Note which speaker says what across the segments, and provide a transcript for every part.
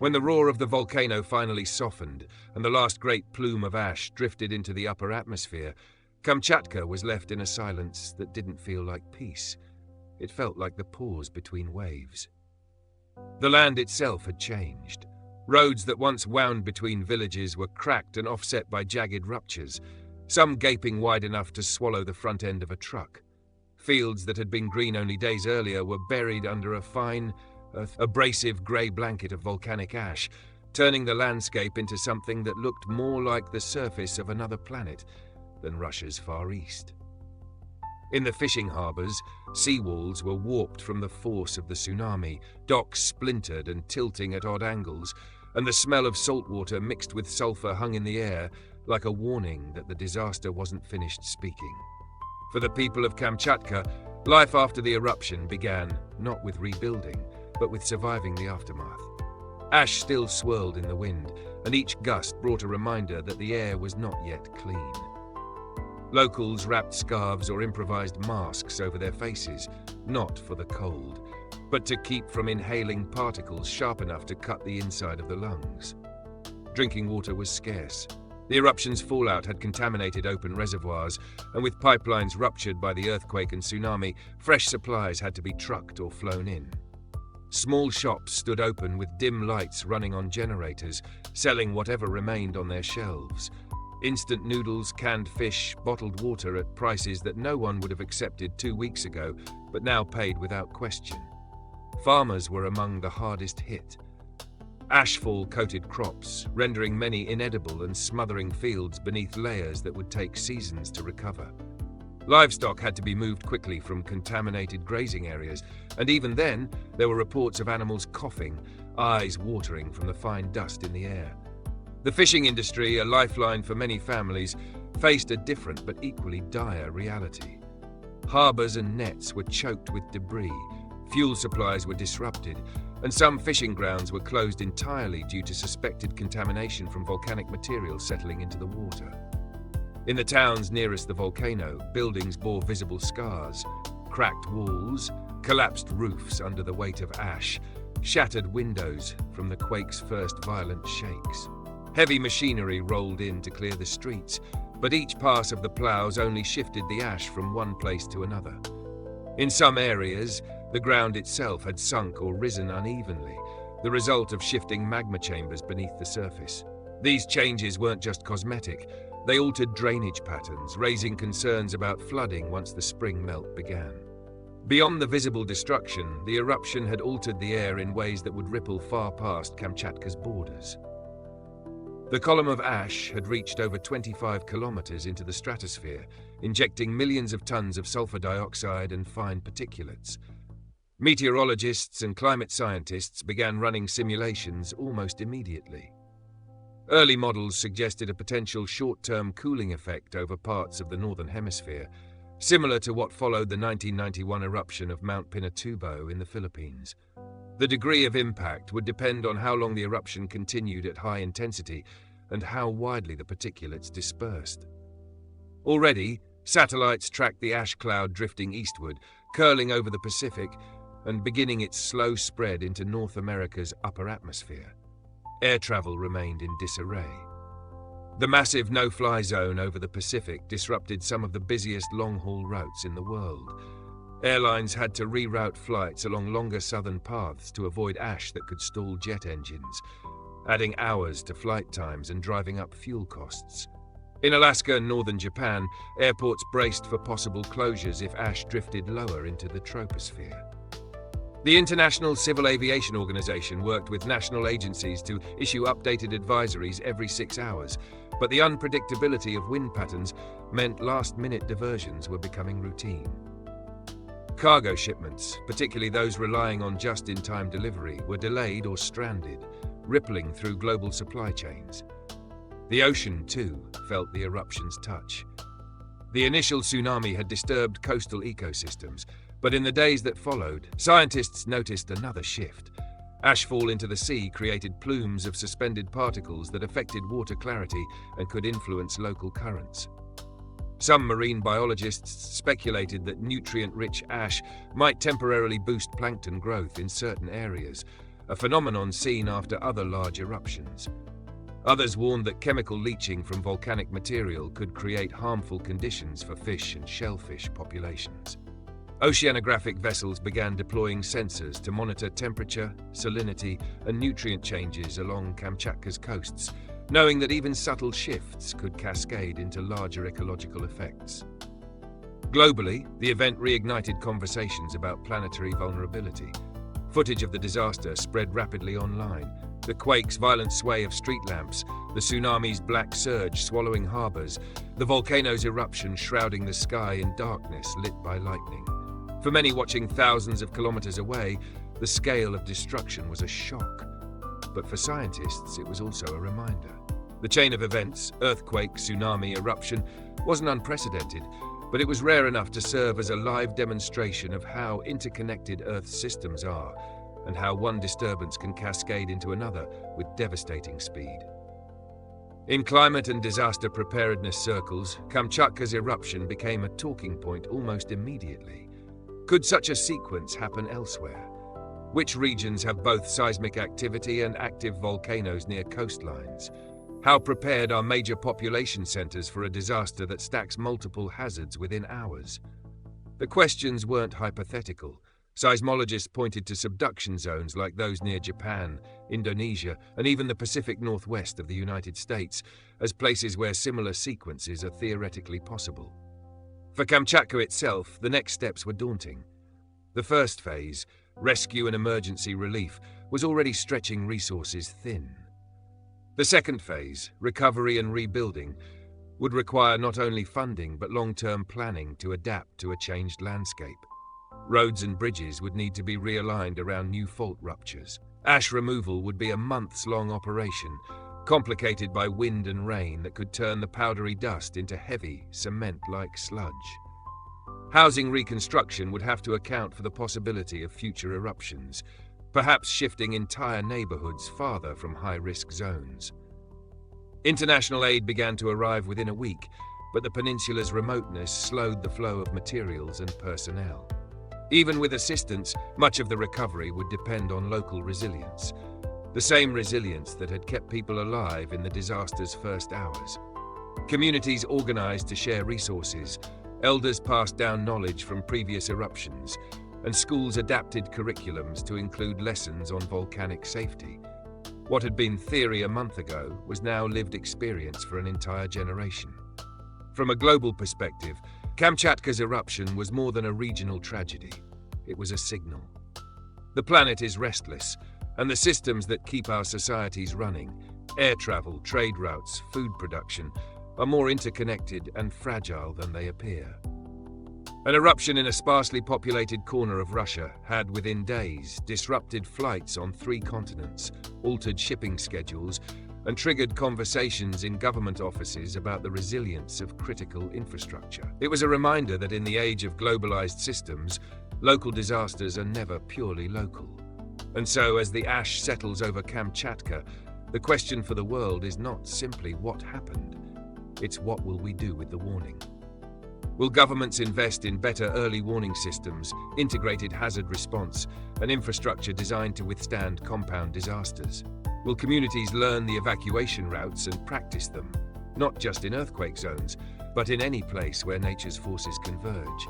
Speaker 1: When the roar of the volcano finally softened and the last great plume of ash drifted into the upper atmosphere, Kamchatka was left in a silence that didn't feel like peace. It felt like the pause between waves. The land itself had changed. Roads that once wound between villages were cracked and offset by jagged ruptures, some gaping wide enough to swallow the front end of a truck. Fields that had been green only days earlier were buried under a fine, abrasive grey blanket of volcanic ash, turning the landscape into something that looked more like the surface of another planet than Russia's Far East. In the fishing harbours, seawalls were warped from the force of the tsunami, docks splintered and tilting at odd angles, and the smell of saltwater mixed with sulphur hung in the air like a warning that the disaster wasn't finished speaking. For the people of Kamchatka, life after the eruption began not with rebuilding, but with surviving the aftermath. Ash still swirled in the wind, and each gust brought a reminder that the air was not yet clean. Locals wrapped scarves or improvised masks over their faces, not for the cold, but to keep from inhaling particles sharp enough to cut the inside of the lungs. Drinking water was scarce. The eruption's fallout had contaminated open reservoirs, and with pipelines ruptured by the earthquake and tsunami, fresh supplies had to be trucked or flown in. Small shops stood open with dim lights running on generators, selling whatever remained on their shelves. Instant noodles, canned fish, bottled water at prices that no one would have accepted 2 weeks ago, but now paid without question. Farmers were among the hardest hit. Ashfall coated crops, rendering many inedible and smothering fields beneath layers that would take seasons to recover. Livestock had to be moved quickly from contaminated grazing areas, and even then, there were reports of animals coughing, eyes watering from the fine dust in the air. The fishing industry, a lifeline for many families, faced a different but equally dire reality. Harbours and nets were choked with debris, fuel supplies were disrupted, and some fishing grounds were closed entirely due to suspected contamination from volcanic material settling into the water. In the towns nearest the volcano, buildings bore visible scars, cracked walls, collapsed roofs under the weight of ash, shattered windows from the quake's first violent shakes. Heavy machinery rolled in to clear the streets, but each pass of the ploughs only shifted the ash from one place to another. In some areas, the ground itself had sunk or risen unevenly, the result of shifting magma chambers beneath the surface. These changes weren't just cosmetic. They altered drainage patterns, raising concerns about flooding once the spring melt began. Beyond the visible destruction, the eruption had altered the air in ways that would ripple far past Kamchatka's borders. The column of ash had reached over 25 kilometers into the stratosphere, injecting millions of tons of sulfur dioxide and fine particulates. Meteorologists and climate scientists began running simulations almost immediately. Early models suggested a potential short-term cooling effect over parts of the northern hemisphere, similar to what followed the 1991 eruption of Mount Pinatubo in the Philippines. The degree of impact would depend on how long the eruption continued at high intensity and how widely the particulates dispersed. Already, satellites tracked the ash cloud drifting eastward, curling over the Pacific and beginning its slow spread into North America's upper atmosphere. Air travel remained in disarray. The massive no-fly zone over the Pacific disrupted some of the busiest long-haul routes in the world. Airlines had to reroute flights along longer southern paths to avoid ash that could stall jet engines, adding hours to flight times and driving up fuel costs. In Alaska and northern Japan, airports braced for possible closures if ash drifted lower into the troposphere. The International Civil Aviation Organization worked with national agencies to issue updated advisories every 6 hours, but the unpredictability of wind patterns meant last-minute diversions were becoming routine. Cargo shipments, particularly those relying on just-in-time delivery, were delayed or stranded, rippling through global supply chains. The ocean, too, felt the eruption's touch. The initial tsunami had disturbed coastal ecosystems, but in the days that followed, scientists noticed another shift. Ashfall into the sea created plumes of suspended particles that affected water clarity and could influence local currents. Some marine biologists speculated that nutrient-rich ash might temporarily boost plankton growth in certain areas, a phenomenon seen after other large eruptions. Others warned that chemical leaching from volcanic material could create harmful conditions for fish and shellfish populations. Oceanographic vessels began deploying sensors to monitor temperature, salinity, and nutrient changes along Kamchatka's coasts, knowing that even subtle shifts could cascade into larger ecological effects. Globally, the event reignited conversations about planetary vulnerability. Footage of the disaster spread rapidly online. The quake's violent sway of street lamps, the tsunami's black surge swallowing harbors, the volcano's eruption shrouding the sky in darkness lit by lightning. For many watching thousands of kilometers away, the scale of destruction was a shock. But for scientists, it was also a reminder. The chain of events, earthquake, tsunami, eruption, wasn't unprecedented, but it was rare enough to serve as a live demonstration of how interconnected Earth's systems are, and how one disturbance can cascade into another with devastating speed. In climate and disaster preparedness circles, Kamchatka's eruption became a talking point almost immediately. Could such a sequence happen elsewhere? Which regions have both seismic activity and active volcanoes near coastlines? How prepared are major population centers for a disaster that stacks multiple hazards within hours? The questions weren't hypothetical. Seismologists pointed to subduction zones like those near Japan, Indonesia, and even the Pacific Northwest of the United States as places where similar sequences are theoretically possible. For Kamchatka itself, the next steps were daunting. The first phase, rescue and emergency relief, was already stretching resources thin. The second phase, recovery and rebuilding, would require not only funding but long-term planning to adapt to a changed landscape. Roads and bridges would need to be realigned around new fault ruptures. Ash removal would be a months-long operation, complicated by wind and rain that could turn the powdery dust into heavy, cement-like sludge. Housing reconstruction would have to account for the possibility of future eruptions, perhaps shifting entire neighborhoods farther from high-risk zones. International aid began to arrive within a week, but the peninsula's remoteness slowed the flow of materials and personnel. Even with assistance, much of the recovery would depend on local resilience, the same resilience that had kept people alive in the disaster's first hours. Communities organized to share resources, elders passed down knowledge from previous eruptions, and schools adapted curriculums to include lessons on volcanic safety. What had been theory a month ago was now lived experience for an entire generation. From a global perspective, Kamchatka's eruption was more than a regional tragedy. It was a signal. The planet is restless, and the systems that keep our societies running, air travel, trade routes, food production, are more interconnected and fragile than they appear. An eruption in a sparsely populated corner of Russia had, within days, disrupted flights on 3 continents, altered shipping schedules, and triggered conversations in government offices about the resilience of critical infrastructure. It was a reminder that in the age of globalized systems, local disasters are never purely local. And so, as the ash settles over Kamchatka, the question for the world is not simply what happened, it's what will we do with the warning. Will governments invest in better early warning systems, integrated hazard response, and infrastructure designed to withstand compound disasters? Will communities learn the evacuation routes and practice them, not just in earthquake zones, but in any place where nature's forces converge?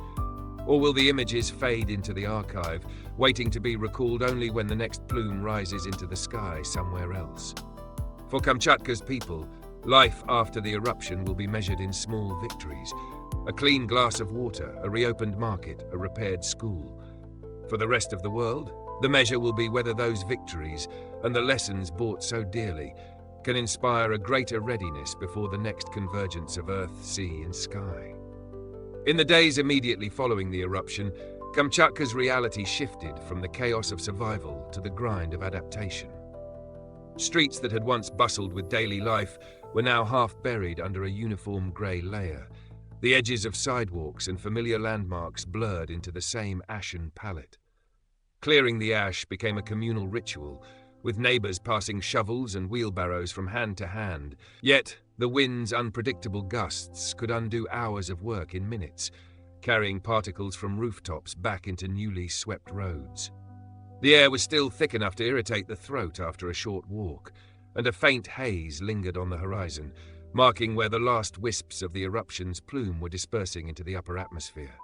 Speaker 1: Or will the images fade into the archive, waiting to be recalled only when the next plume rises into the sky somewhere else? For Kamchatka's people, life after the eruption will be measured in small victories. A clean glass of water, a reopened market, a repaired school. For the rest of the world, the measure will be whether those victories, and the lessons bought so dearly, can inspire a greater readiness before the next convergence of earth, sea, and sky. In the days immediately following the eruption, Kamchatka's reality shifted from the chaos of survival to the grind of adaptation. Streets that had once bustled with daily life were now half buried under a uniform grey layer, the edges of sidewalks and familiar landmarks blurred into the same ashen palette. Clearing the ash became a communal ritual, with neighbors passing shovels and wheelbarrows from hand to hand. Yet, the wind's unpredictable gusts could undo hours of work in minutes, carrying particles from rooftops back into newly swept roads. The air was still thick enough to irritate the throat after a short walk, and a faint haze lingered on the horizon, marking where the last wisps of the eruption's plume were dispersing into the upper atmosphere.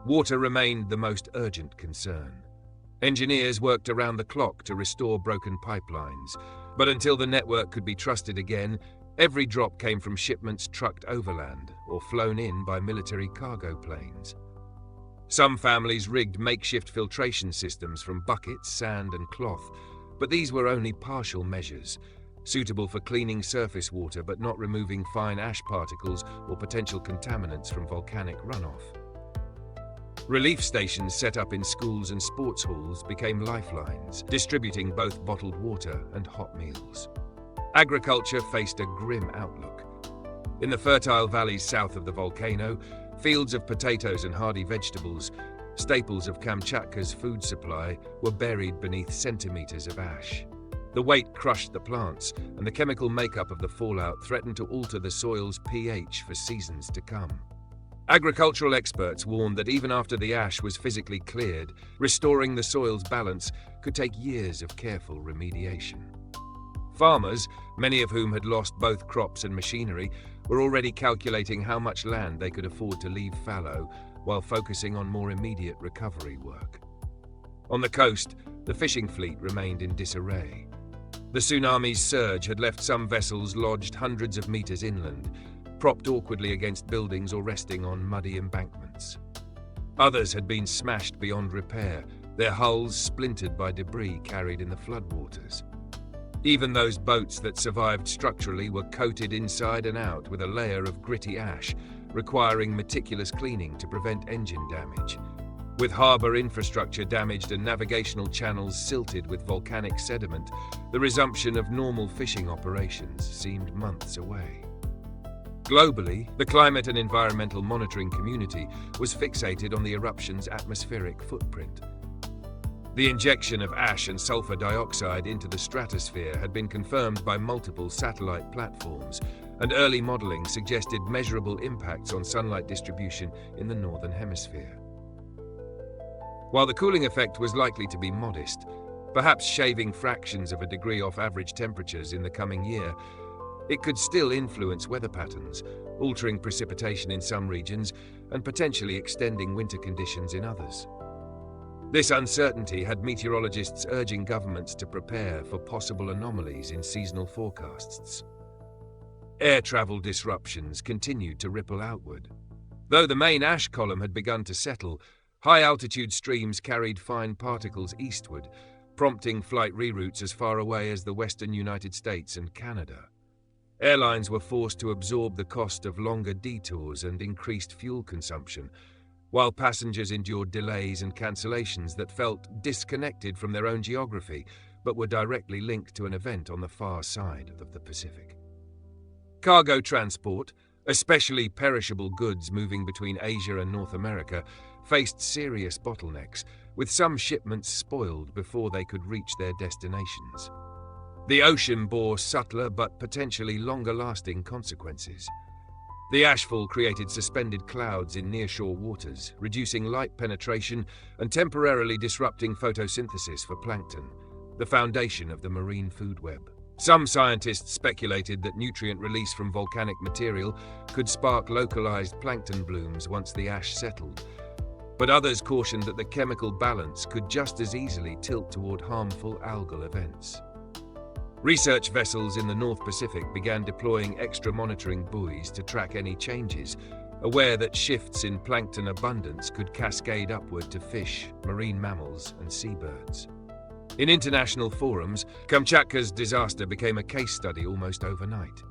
Speaker 1: Water remained the most urgent concern. Engineers worked around the clock to restore broken pipelines, but until the network could be trusted again, every drop came from shipments trucked overland or flown in by military cargo planes. Some families rigged makeshift filtration systems from buckets, sand, and cloth, but these were only partial measures, suitable for cleaning surface water but not removing fine ash particles or potential contaminants from volcanic runoff. Relief stations set up in schools and sports halls became lifelines, distributing both bottled water and hot meals. Agriculture faced a grim outlook. In the fertile valleys south of the volcano, fields of potatoes and hardy vegetables, staples of Kamchatka's food supply, were buried beneath centimeters of ash. The weight crushed the plants, and the chemical makeup of the fallout threatened to alter the soil's pH for seasons to come. Agricultural experts warned that even after the ash was physically cleared, restoring the soil's balance could take years of careful remediation. Farmers, many of whom had lost both crops and machinery, were already calculating how much land they could afford to leave fallow while focusing on more immediate recovery work. On the coast, the fishing fleet remained in disarray. The tsunami's surge had left some vessels lodged hundreds of meters inland, propped awkwardly against buildings or resting on muddy embankments. Others had been smashed beyond repair, their hulls splintered by debris carried in the floodwaters. Even those boats that survived structurally were coated inside and out with a layer of gritty ash, requiring meticulous cleaning to prevent engine damage. With harbour infrastructure damaged and navigational channels silted with volcanic sediment, the resumption of normal fishing operations seemed months away. Globally, the climate and environmental monitoring community was fixated on the eruption's atmospheric footprint. The injection of ash and sulfur dioxide into the stratosphere had been confirmed by multiple satellite platforms, and early modelling suggested measurable impacts on sunlight distribution in the northern hemisphere. While the cooling effect was likely to be modest, perhaps shaving fractions of a degree off average temperatures in the coming year, it could still influence weather patterns, altering precipitation in some regions and potentially extending winter conditions in others. This uncertainty had meteorologists urging governments to prepare for possible anomalies in seasonal forecasts. Air travel disruptions continued to ripple outward. Though the main ash column had begun to settle, high-altitude streams carried fine particles eastward, prompting flight reroutes as far away as the western United States and Canada. Airlines were forced to absorb the cost of longer detours and increased fuel consumption, while passengers endured delays and cancellations that felt disconnected from their own geography but were directly linked to an event on the far side of the Pacific. Cargo transport, especially perishable goods moving between Asia and North America, faced serious bottlenecks, with some shipments spoiled before they could reach their destinations. The ocean bore subtler but potentially longer-lasting consequences. The ashfall created suspended clouds in nearshore waters, reducing light penetration and temporarily disrupting photosynthesis for plankton, the foundation of the marine food web. Some scientists speculated that nutrient release from volcanic material could spark localized plankton blooms once the ash settled, but others cautioned that the chemical balance could just as easily tilt toward harmful algal events. Research vessels in the North Pacific began deploying extra monitoring buoys to track any changes, aware that shifts in plankton abundance could cascade upward to fish, marine mammals, and seabirds. In international forums, Kamchatka's disaster became a case study almost overnight.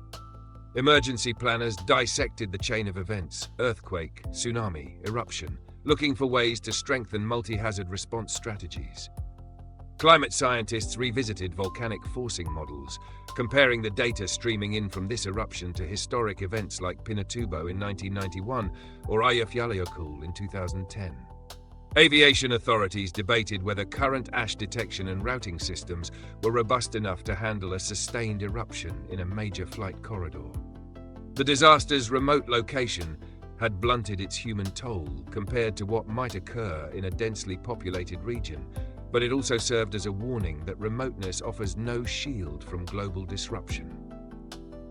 Speaker 1: Emergency planners dissected the chain of events: earthquake, tsunami, eruption, looking for ways to strengthen multi-hazard response strategies. Climate scientists revisited volcanic forcing models, comparing the data streaming in from this eruption to historic events like Pinatubo in 1991 or Eyjafjallajökull in 2010. Aviation authorities debated whether current ash detection and routing systems were robust enough to handle a sustained eruption in a major flight corridor. The disaster's remote location had blunted its human toll compared to what might occur in a densely populated region, but it also served as a warning that remoteness offers no shield from global disruption.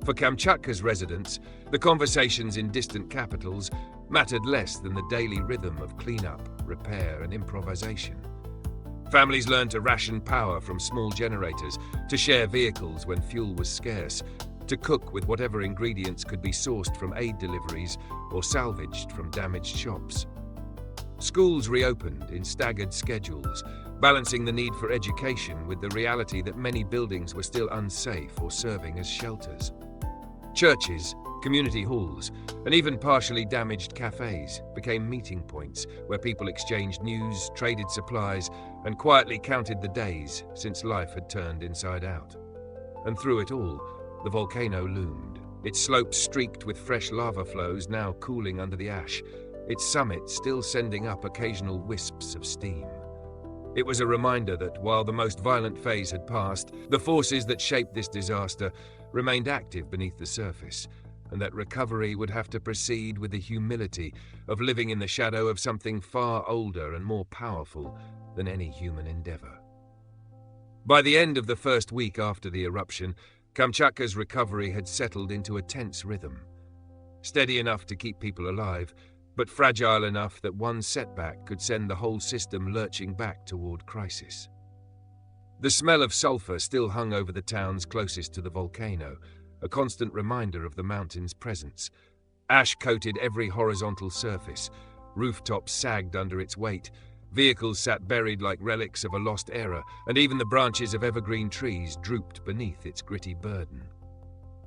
Speaker 1: For Kamchatka's residents, the conversations in distant capitals mattered less than the daily rhythm of cleanup, repair, and improvisation. Families learned to ration power from small generators, to share vehicles when fuel was scarce, to cook with whatever ingredients could be sourced from aid deliveries or salvaged from damaged shops. Schools reopened in staggered schedules, balancing the need for education with the reality that many buildings were still unsafe or serving as shelters. Churches, community halls, and even partially damaged cafes became meeting points where people exchanged news, traded supplies, and quietly counted the days since life had turned inside out. And through it all, the volcano loomed, its slopes streaked with fresh lava flows now cooling under the ash, its summit still sending up occasional wisps of steam. It was a reminder that while the most violent phase had passed, the forces that shaped this disaster remained active beneath the surface, and that recovery would have to proceed with the humility of living in the shadow of something far older and more powerful than any human endeavor. By the end of the first week after the eruption, Kamchatka's recovery had settled into a tense rhythm, steady enough to keep people alive, but fragile enough that one setback could send the whole system lurching back toward crisis. The smell of sulfur still hung over the towns closest to the volcano, a constant reminder of the mountain's presence. Ash coated every horizontal surface, rooftops sagged under its weight, vehicles sat buried like relics of a lost era, and even the branches of evergreen trees drooped beneath its gritty burden.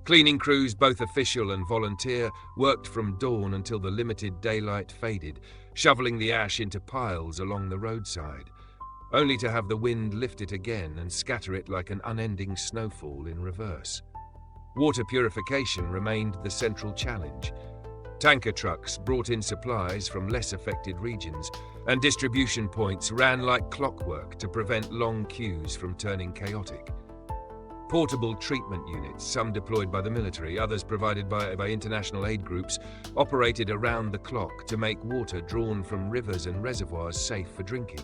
Speaker 1: Cleaning crews, both official and volunteer, worked from dawn until the limited daylight faded, shoveling the ash into piles along the roadside, only to have the wind lift it again and scatter it like an unending snowfall in reverse. Water purification remained the central challenge. Tanker trucks brought in supplies from less affected regions, and distribution points ran like clockwork to prevent long queues from turning chaotic. Portable treatment units, some deployed by the military, others provided by international aid groups, operated around the clock to make water drawn from rivers and reservoirs safe for drinking.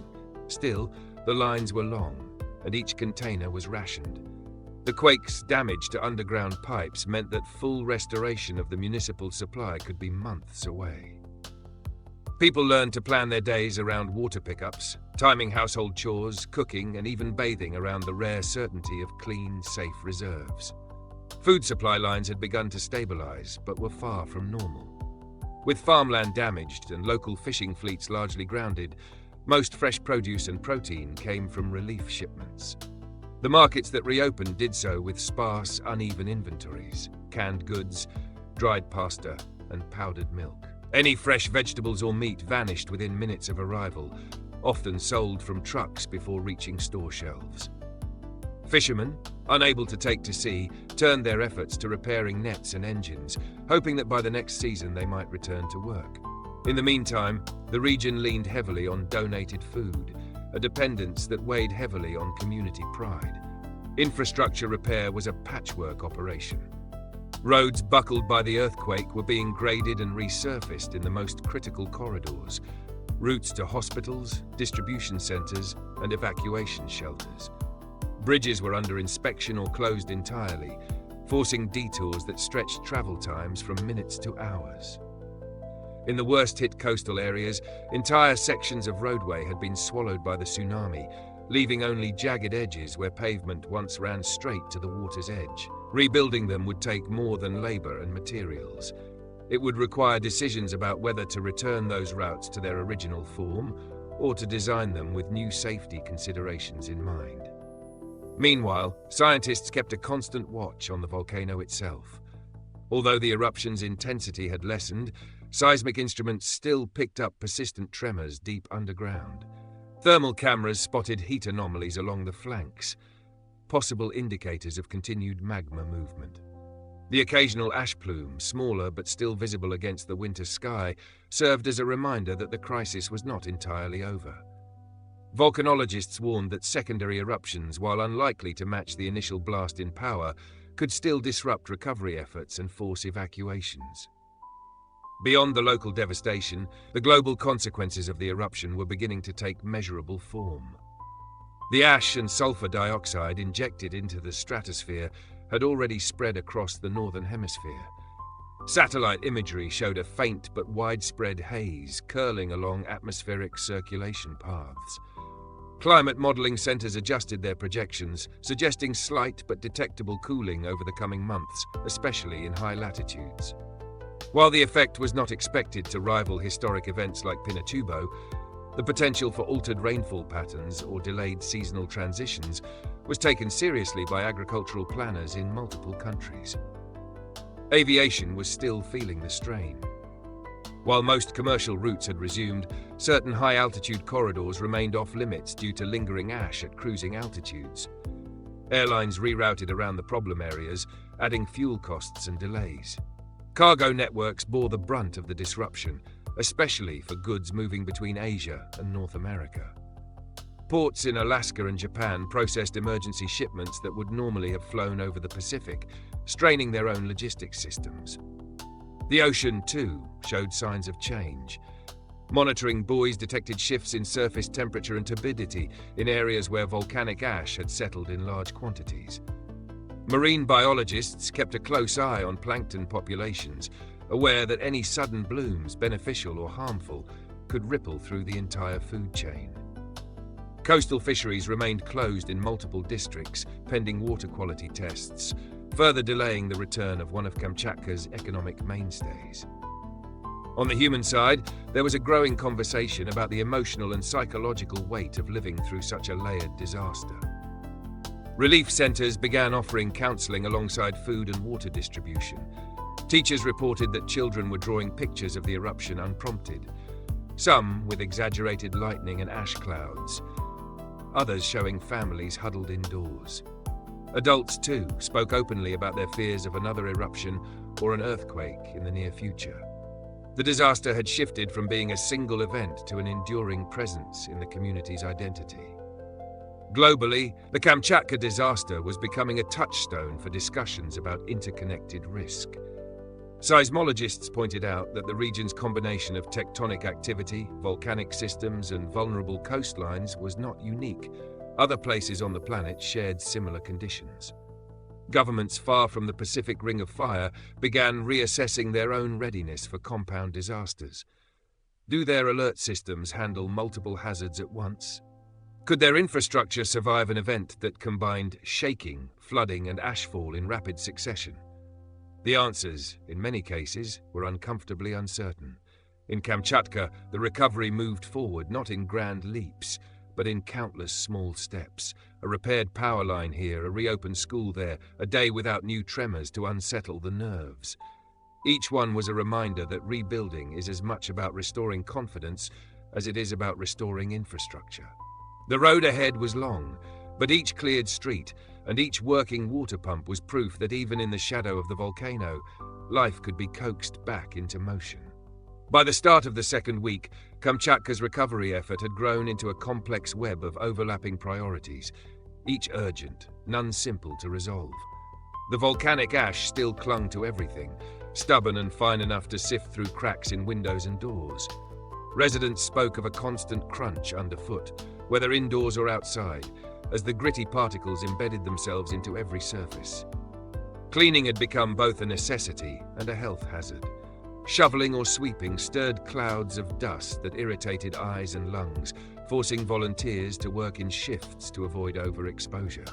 Speaker 1: Still, the lines were long, and each container was rationed. The quake's damage to underground pipes meant that full restoration of the municipal supply could be months away. People learned to plan their days around water pickups, timing household chores, cooking, and even bathing around the rare certainty of clean, safe reserves. Food supply lines had begun to stabilize, but were far from normal. With farmland damaged and local fishing fleets largely grounded, most fresh produce and protein came from relief shipments. The markets that reopened did so with sparse, uneven inventories, canned goods, dried pasta, and powdered milk. Any fresh vegetables or meat vanished within minutes of arrival, often sold from trucks before reaching store shelves. Fishermen, unable to take to sea, turned their efforts to repairing nets and engines, hoping that by the next season they might return to work. In the meantime, the region leaned heavily on donated food, a dependence that weighed heavily on community pride. Infrastructure repair was a patchwork operation. Roads buckled by the earthquake were being graded and resurfaced in the most critical corridors, routes to hospitals, distribution centers, and evacuation shelters. Bridges were under inspection or closed entirely, forcing detours that stretched travel times from minutes to hours. In the worst-hit coastal areas, entire sections of roadway had been swallowed by the tsunami, leaving only jagged edges where pavement once ran straight to the water's edge. Rebuilding them would take more than labor and materials. It would require decisions about whether to return those routes to their original form or to design them with new safety considerations in mind. Meanwhile, scientists kept a constant watch on the volcano itself. Although the eruption's intensity had lessened, seismic instruments still picked up persistent tremors deep underground. Thermal cameras spotted heat anomalies along the flanks, possible indicators of continued magma movement. The occasional ash plume, smaller but still visible against the winter sky, served as a reminder that the crisis was not entirely over. Volcanologists warned that secondary eruptions, while unlikely to match the initial blast in power, could still disrupt recovery efforts and force evacuations. Beyond the local devastation, the global consequences of the eruption were beginning to take measurable form. The ash and sulfur dioxide injected into the stratosphere had already spread across the northern hemisphere. Satellite imagery showed a faint but widespread haze curling along atmospheric circulation paths. Climate modeling centers adjusted their projections, suggesting slight but detectable cooling over the coming months, especially in high latitudes. While the effect was not expected to rival historic events like Pinatubo, the potential for altered rainfall patterns or delayed seasonal transitions was taken seriously by agricultural planners in multiple countries. Aviation was still feeling the strain. While most commercial routes had resumed, certain high-altitude corridors remained off-limits due to lingering ash at cruising altitudes. Airlines rerouted around the problem areas, adding fuel costs and delays. Cargo networks bore the brunt of the disruption, especially for goods moving between Asia and North America. Ports in Alaska and Japan processed emergency shipments that would normally have flown over the Pacific, straining their own logistics systems. The ocean, too, showed signs of change. Monitoring buoys detected shifts in surface temperature and turbidity in areas where volcanic ash had settled in large quantities. Marine biologists kept a close eye on plankton populations, aware that any sudden blooms, beneficial or harmful, could ripple through the entire food chain. Coastal fisheries remained closed in multiple districts, pending water quality tests, further delaying the return of one of Kamchatka's economic mainstays. On the human side, there was a growing conversation about the emotional and psychological weight of living through such a layered disaster. Relief centers began offering counseling alongside food and water distribution. Teachers reported that children were drawing pictures of the eruption unprompted, some with exaggerated lightning and ash clouds, others showing families huddled indoors. Adults, too, spoke openly about their fears of another eruption or an earthquake in the near future. The disaster had shifted from being a single event to an enduring presence in the community's identity. Globally, the Kamchatka disaster was becoming a touchstone for discussions about interconnected risk. Seismologists pointed out that the region's combination of tectonic activity, volcanic systems, and vulnerable coastlines was not unique. Other places on the planet shared similar conditions. Governments far from the Pacific Ring of Fire began reassessing their own readiness for compound disasters. Do their alert systems handle multiple hazards at once? Could their infrastructure survive an event that combined shaking, flooding, and ashfall in rapid succession? The answers, in many cases, were uncomfortably uncertain. In Kamchatka, the recovery moved forward not in grand leaps, but in countless small steps. A repaired power line here, a reopened school there, a day without new tremors to unsettle the nerves. Each one was a reminder that rebuilding is as much about restoring confidence as it is about restoring infrastructure. The road ahead was long, but each cleared street and each working water pump was proof that even in the shadow of the volcano, life could be coaxed back into motion. By the start of the second week, Kamchatka's recovery effort had grown into a complex web of overlapping priorities, each urgent, none simple to resolve. The volcanic ash still clung to everything, stubborn and fine enough to sift through cracks in windows and doors. Residents spoke of a constant crunch underfoot, whether indoors or outside, as the gritty particles embedded themselves into every surface. Cleaning had become both a necessity and a health hazard. Shoveling or sweeping stirred clouds of dust that irritated eyes and lungs, forcing volunteers to work in shifts to avoid overexposure.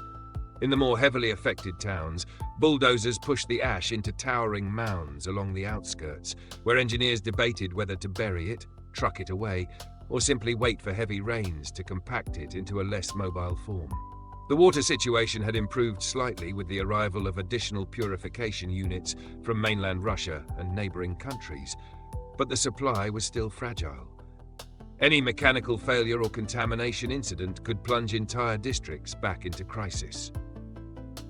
Speaker 1: In the more heavily affected towns, bulldozers pushed the ash into towering mounds along the outskirts, where engineers debated whether to bury it, truck it away, or simply wait for heavy rains to compact it into a less mobile form. The water situation had improved slightly with the arrival of additional purification units from mainland Russia and neighboring countries, but the supply was still fragile. Any mechanical failure or contamination incident could plunge entire districts back into crisis.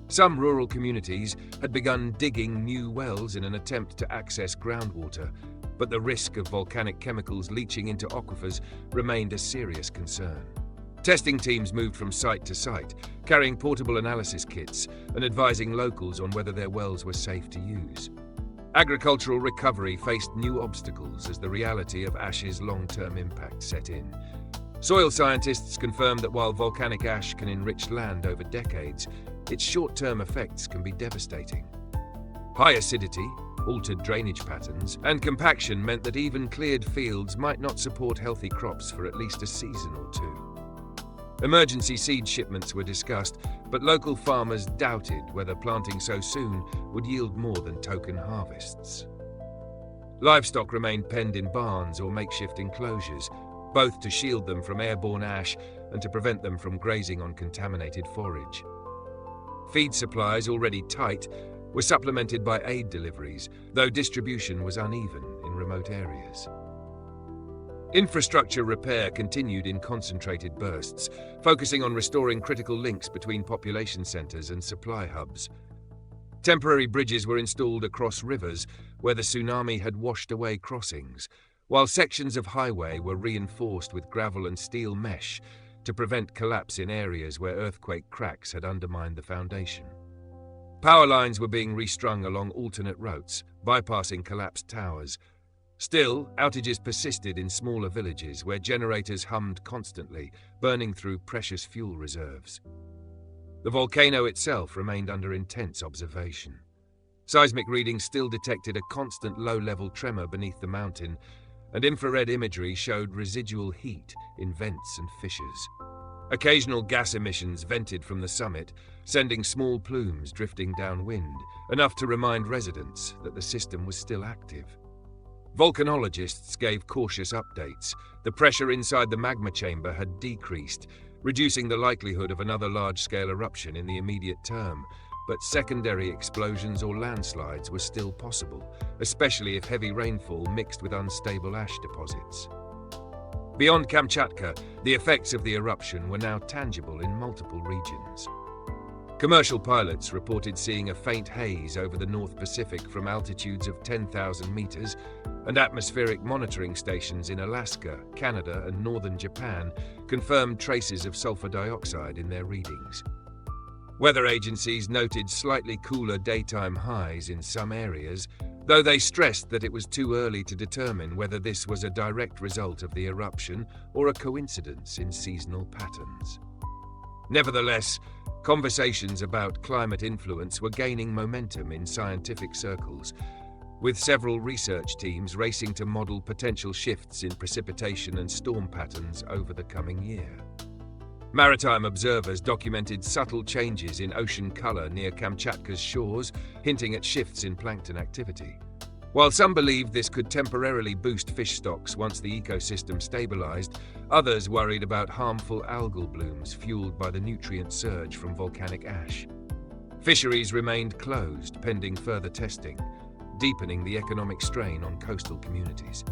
Speaker 1: Some rural communities had begun digging new wells in an attempt to access groundwater, but the risk of volcanic chemicals leaching into aquifers remained a serious concern. Testing teams moved from site to site, carrying portable analysis kits and advising locals on whether their wells were safe to use. Agricultural recovery faced new obstacles as the reality of ash's long-term impact set in. Soil scientists confirm that while volcanic ash can enrich land over decades, its short-term effects can be devastating. High acidity, altered drainage patterns, and compaction meant that even cleared fields might not support healthy crops for at least a season or two. Emergency seed shipments were discussed, but local farmers doubted whether planting so soon would yield more than token harvests. Livestock remained penned in barns or makeshift enclosures, both to shield them from airborne ash and to prevent them from grazing on contaminated forage. Feed supplies, already tight, were supplemented by aid deliveries, though distribution was uneven in remote areas. Infrastructure repair continued in concentrated bursts, focusing on restoring critical links between population centers and supply hubs. Temporary bridges were installed across rivers where the tsunami had washed away crossings, while sections of highway were reinforced with gravel and steel mesh to prevent collapse in areas where earthquake cracks had undermined the foundation. Power lines were being restrung along alternate routes, bypassing collapsed towers. Still, outages persisted in smaller villages where generators hummed constantly, burning through precious fuel reserves. The volcano itself remained under intense observation. Seismic readings still detected a constant low-level tremor beneath the mountain, and infrared imagery showed residual heat in vents and fissures. Occasional gas emissions vented from the summit, sending small plumes drifting downwind, enough to remind residents that the system was still active. Volcanologists gave cautious updates. The pressure inside the magma chamber had decreased, reducing the likelihood of another large-scale eruption in the immediate term, but secondary explosions or landslides were still possible, especially if heavy rainfall mixed with unstable ash deposits. Beyond Kamchatka, the effects of the eruption were now tangible in multiple regions. Commercial pilots reported seeing a faint haze over the North Pacific from altitudes of 10,000 meters, and atmospheric monitoring stations in Alaska, Canada, and northern Japan confirmed traces of sulfur dioxide in their readings. Weather agencies noted slightly cooler daytime highs in some areas, though they stressed that it was too early to determine whether this was a direct result of the eruption or a coincidence in seasonal patterns. Nevertheless, conversations about climate influence were gaining momentum in scientific circles, with several research teams racing to model potential shifts in precipitation and storm patterns over the coming year. Maritime observers documented subtle changes in ocean color near Kamchatka's shores, hinting at shifts in plankton activity. While some believed this could temporarily boost fish stocks once the ecosystem stabilized, others worried about harmful algal blooms fueled by the nutrient surge from volcanic ash. Fisheries remained closed pending further testing, deepening the economic strain on coastal communities.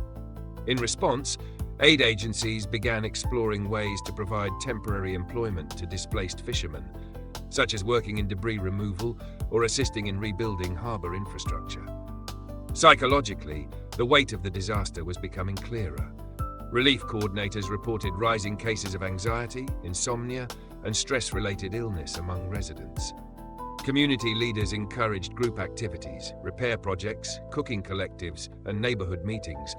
Speaker 1: In response, aid agencies began exploring ways to provide temporary employment to displaced fishermen, such as working in debris removal or assisting in rebuilding harbor infrastructure. Psychologically, the weight of the disaster was becoming clearer. Relief coordinators reported rising cases of anxiety, insomnia, and stress-related illness among residents. Community leaders encouraged group activities, repair projects, cooking collectives, and neighborhood meetings,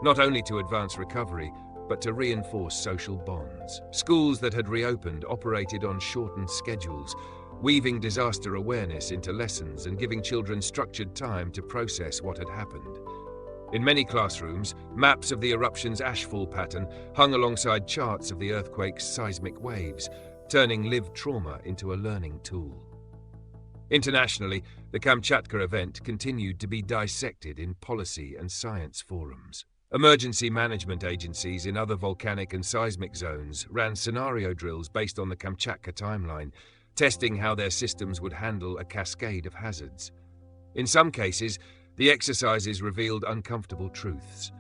Speaker 1: not only to advance recovery, but to reinforce social bonds. Schools that had reopened operated on shortened schedules, weaving disaster awareness into lessons and giving children structured time to process what had happened. In many classrooms, maps of the eruption's ashfall pattern hung alongside charts of the earthquake's seismic waves, turning lived trauma into a learning tool. Internationally, the Kamchatka event continued to be dissected in policy and science forums. Emergency management agencies in other volcanic and seismic zones ran scenario drills based on the Kamchatka timeline, testing how their systems would handle a cascade of hazards. In some cases, the exercises revealed uncomfortable truths.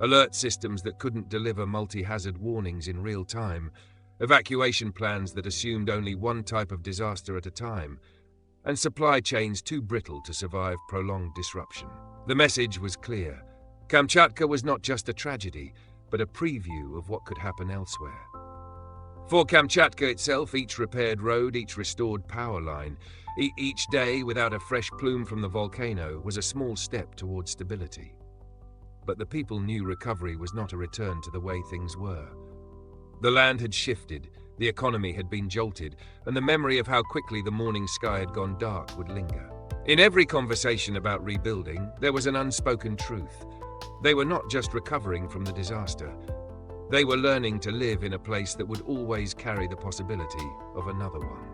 Speaker 1: Alert systems that couldn't deliver multi-hazard warnings in real time, evacuation plans that assumed only one type of disaster at a time, and supply chains too brittle to survive prolonged disruption. The message was clear. Kamchatka was not just a tragedy, but a preview of what could happen elsewhere. For Kamchatka itself, each repaired road, each restored power line, each day without a fresh plume from the volcano was a small step toward stability. But the people knew recovery was not a return to the way things were. The land had shifted, the economy had been jolted, and the memory of how quickly the morning sky had gone dark would linger. In every conversation about rebuilding, there was an unspoken truth. They were not just recovering from the disaster. They were learning to live in a place that would always carry the possibility of another one.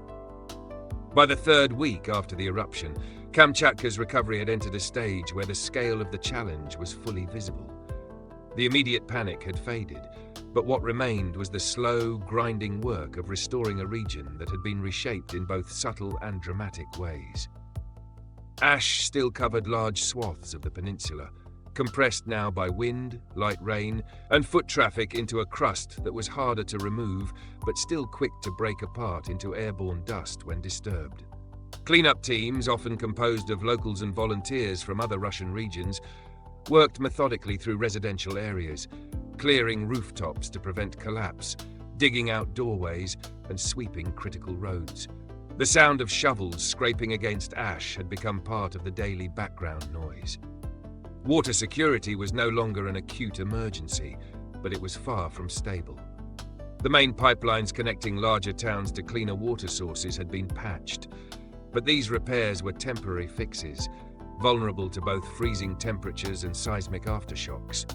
Speaker 1: By the third week after the eruption, Kamchatka's recovery had entered a stage where the scale of the challenge was fully visible. The immediate panic had faded, but what remained was the slow, grinding work of restoring a region that had been reshaped in both subtle and dramatic ways. Ash still covered large swaths of the peninsula, compressed now by wind, light rain, and foot traffic into a crust that was harder to remove, but still quick to break apart into airborne dust when disturbed. Cleanup teams, often composed of locals and volunteers from other Russian regions, worked methodically through residential areas, clearing rooftops to prevent collapse, digging out doorways, and sweeping critical roads. The sound of shovels scraping against ash had become part of the daily background noise. Water security was no longer an acute emergency, but it was far from stable. The main pipelines connecting larger towns to cleaner water sources had been patched, but these repairs were temporary fixes, vulnerable to both freezing temperatures and seismic aftershocks.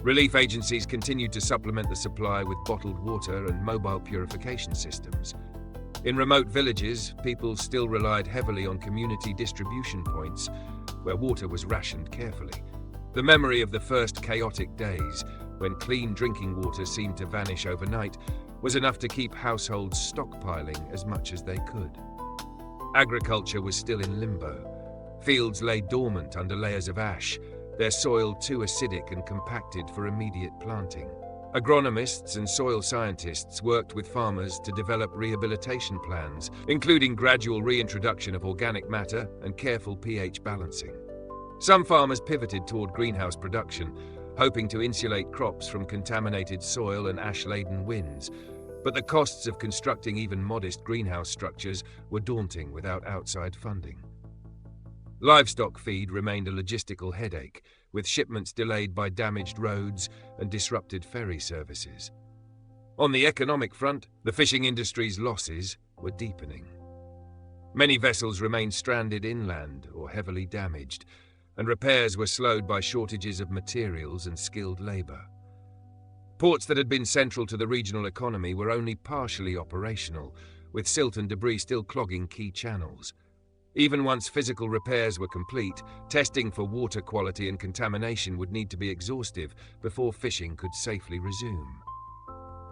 Speaker 1: Relief agencies continued to supplement the supply with bottled water and mobile purification systems. In remote villages, people still relied heavily on community distribution points, where water was rationed carefully. The memory of the first chaotic days, when clean drinking water seemed to vanish overnight, was enough to keep households stockpiling as much as they could. Agriculture was still in limbo. Fields lay dormant under layers of ash, their soil too acidic and compacted for immediate planting. Agronomists and soil scientists worked with farmers to develop rehabilitation plans, including gradual reintroduction of organic matter and careful pH balancing. Some farmers pivoted toward greenhouse production, hoping to insulate crops from contaminated soil and ash-laden winds, but the costs of constructing even modest greenhouse structures were daunting without outside funding. Livestock feed remained a logistical headache, with shipments delayed by damaged roads and disrupted ferry services. On the economic front, the fishing industry's losses were deepening. Many vessels remained stranded inland or heavily damaged, and repairs were slowed by shortages of materials and skilled labor. Ports that had been central to the regional economy were only partially operational, with silt and debris still clogging key channels. Even once physical repairs were complete, testing for water quality and contamination would need to be exhaustive before fishing could safely resume.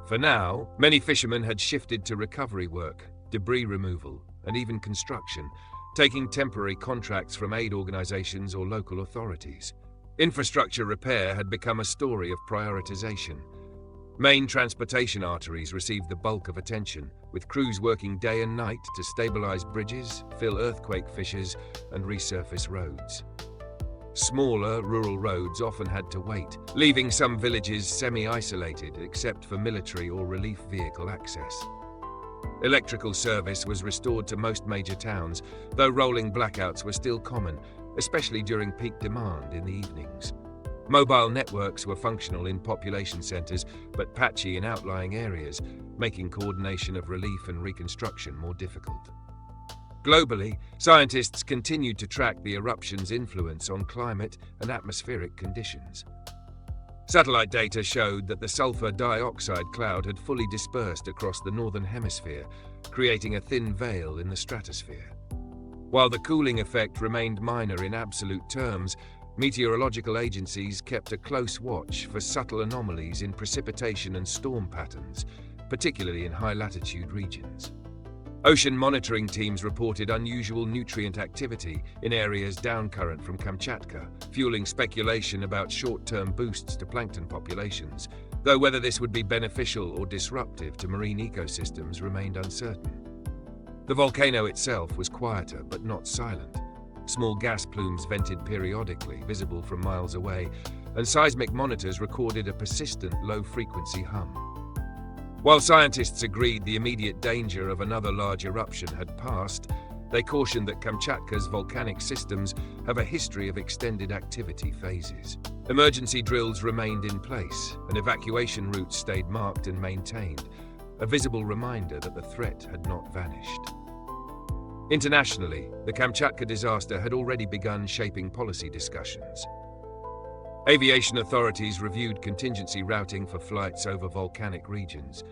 Speaker 1: For now, many fishermen had shifted to recovery work, debris removal, and even construction, taking temporary contracts from aid organizations or local authorities. Infrastructure repair had become a story of prioritization. Main transportation arteries received the bulk of attention, with crews working day and night to stabilize bridges, fill earthquake fissures, and resurface roads. Smaller, rural roads often had to wait, leaving some villages semi-isolated except for military or relief vehicle access. Electrical service was restored to most major towns, though rolling blackouts were still common, especially during peak demand in the evenings. Mobile networks were functional in population centers, but patchy in outlying areas, making coordination of relief and reconstruction more difficult. Globally, scientists continued to track the eruption's influence on climate and atmospheric conditions. Satellite data showed that the sulfur dioxide cloud had fully dispersed across the northern hemisphere, creating a thin veil in the stratosphere. While the cooling effect remained minor in absolute terms, meteorological agencies kept a close watch for subtle anomalies in precipitation and storm patterns, particularly in high-latitude regions. Ocean monitoring teams reported unusual nutrient activity in areas downcurrent from Kamchatka, fueling speculation about short-term boosts to plankton populations, though whether this would be beneficial or disruptive to marine ecosystems remained uncertain. The volcano itself was quieter but not silent. Small gas plumes vented periodically, visible from miles away, and seismic monitors recorded a persistent low-frequency hum. While scientists agreed the immediate danger of another large eruption had passed, they cautioned that Kamchatka's volcanic systems have a history of extended activity phases. Emergency drills remained in place, and evacuation routes stayed marked and maintained, a visible reminder that the threat had not vanished. Internationally, the Kamchatka disaster had already begun shaping policy discussions. Aviation authorities reviewed contingency routing for flights over volcanic regions.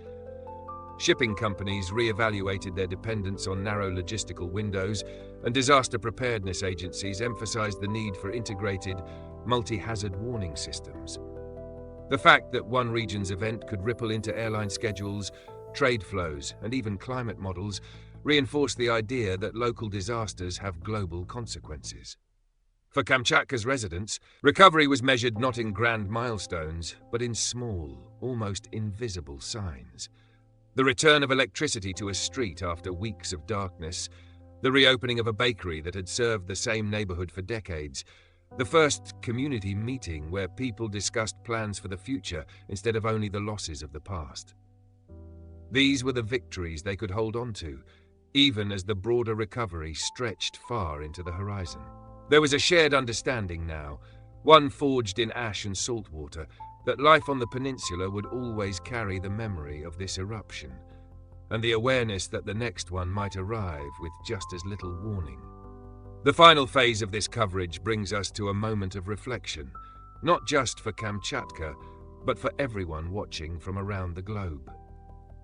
Speaker 1: Shipping companies re-evaluated their dependence on narrow logistical windows, and disaster preparedness agencies emphasized the need for integrated, multi-hazard warning systems. The fact that one region's event could ripple into airline schedules, trade flows, and even climate models reinforced the idea that local disasters have global consequences. For Kamchatka's residents, recovery was measured not in grand milestones, but in small, almost invisible signs. The return of electricity to a street after weeks of darkness, the reopening of a bakery that had served the same neighborhood for decades, the first community meeting where people discussed plans for the future instead of only the losses of the past. These were the victories they could hold on to, even as the broader recovery stretched far into the horizon. There was a shared understanding now, one forged in ash and salt water, that life on the peninsula would always carry the memory of this eruption, and the awareness that the next one might arrive with just as little warning. The final phase of this coverage brings us to a moment of reflection, not just for Kamchatka, but for everyone watching from around the globe.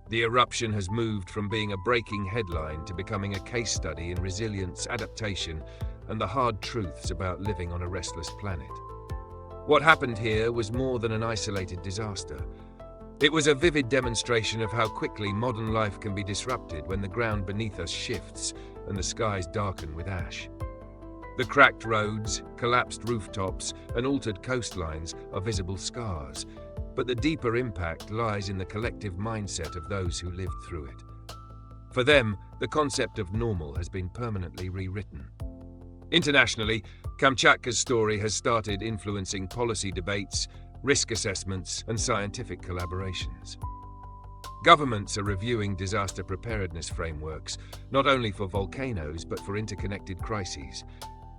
Speaker 1: The eruption has moved from being a breaking headline to becoming a case study in resilience, adaptation, and the hard truths about living on a restless planet. What happened here was more than an isolated disaster. It was a vivid demonstration of how quickly modern life can be disrupted when the ground beneath us shifts and the skies darken with ash. The cracked roads, collapsed rooftops, and altered coastlines are visible scars, but the deeper impact lies in the collective mindset of those who lived through it. For them, the concept of normal has been permanently rewritten. Internationally, Kamchatka's story has started influencing policy debates, risk assessments, and scientific collaborations. Governments are reviewing disaster preparedness frameworks, not only for volcanoes but for interconnected crises.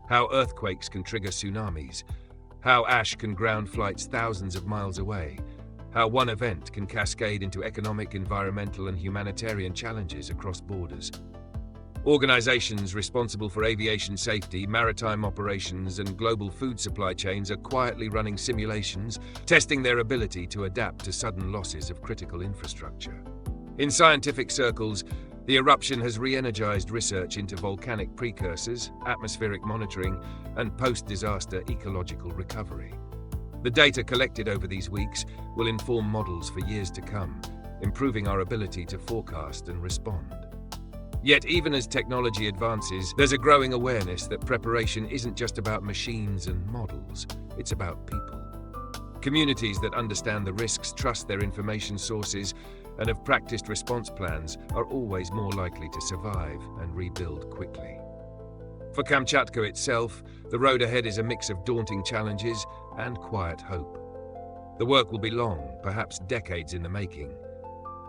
Speaker 1: How earthquakes can trigger tsunamis, how ash can ground flights thousands of miles away, how one event can cascade into economic, environmental, and humanitarian challenges across borders. Organizations responsible for aviation safety, maritime operations, and global food supply chains are quietly running simulations, testing their ability to adapt to sudden losses of critical infrastructure. In scientific circles, the eruption has re-energized research into volcanic precursors, atmospheric monitoring, and post-disaster ecological recovery. The data collected over these weeks will inform models for years to come, improving our ability to forecast and respond. Yet even as technology advances, there's a growing awareness that preparation isn't just about machines and models, it's about people. Communities that understand the risks, trust their information sources, and have practiced response plans are always more likely to survive and rebuild quickly. For Kamchatka itself, the road ahead is a mix of daunting challenges and quiet hope. The work will be long, perhaps decades in the making.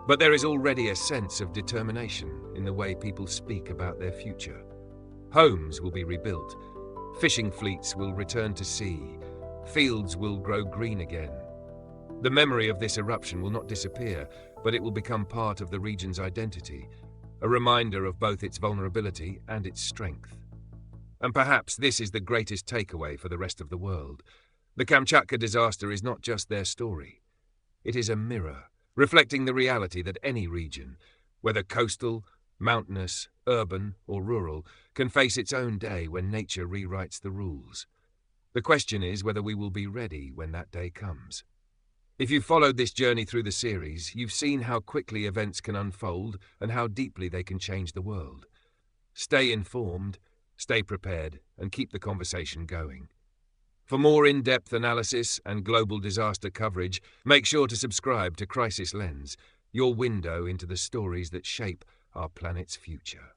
Speaker 1: But there is already a sense of determination in the way people speak about their future. Homes will be rebuilt, fishing fleets will return to sea, fields will grow green again. The memory of this eruption will not disappear, but it will become part of the region's identity, a reminder of both its vulnerability and its strength. And perhaps this is the greatest takeaway for the rest of the world. The Kamchatka disaster is not just their story. It is a mirror, reflecting the reality that any region, whether coastal, mountainous, urban, or rural, can face its own day when nature rewrites the rules. The question is whether we will be ready when that day comes. If you've followed this journey through the series, you've seen how quickly events can unfold and how deeply they can change the world. Stay informed, stay prepared, and keep the conversation going. For more in-depth analysis and global disaster coverage, make sure to subscribe to Crisis Lens, your window into the stories that shape our planet's future.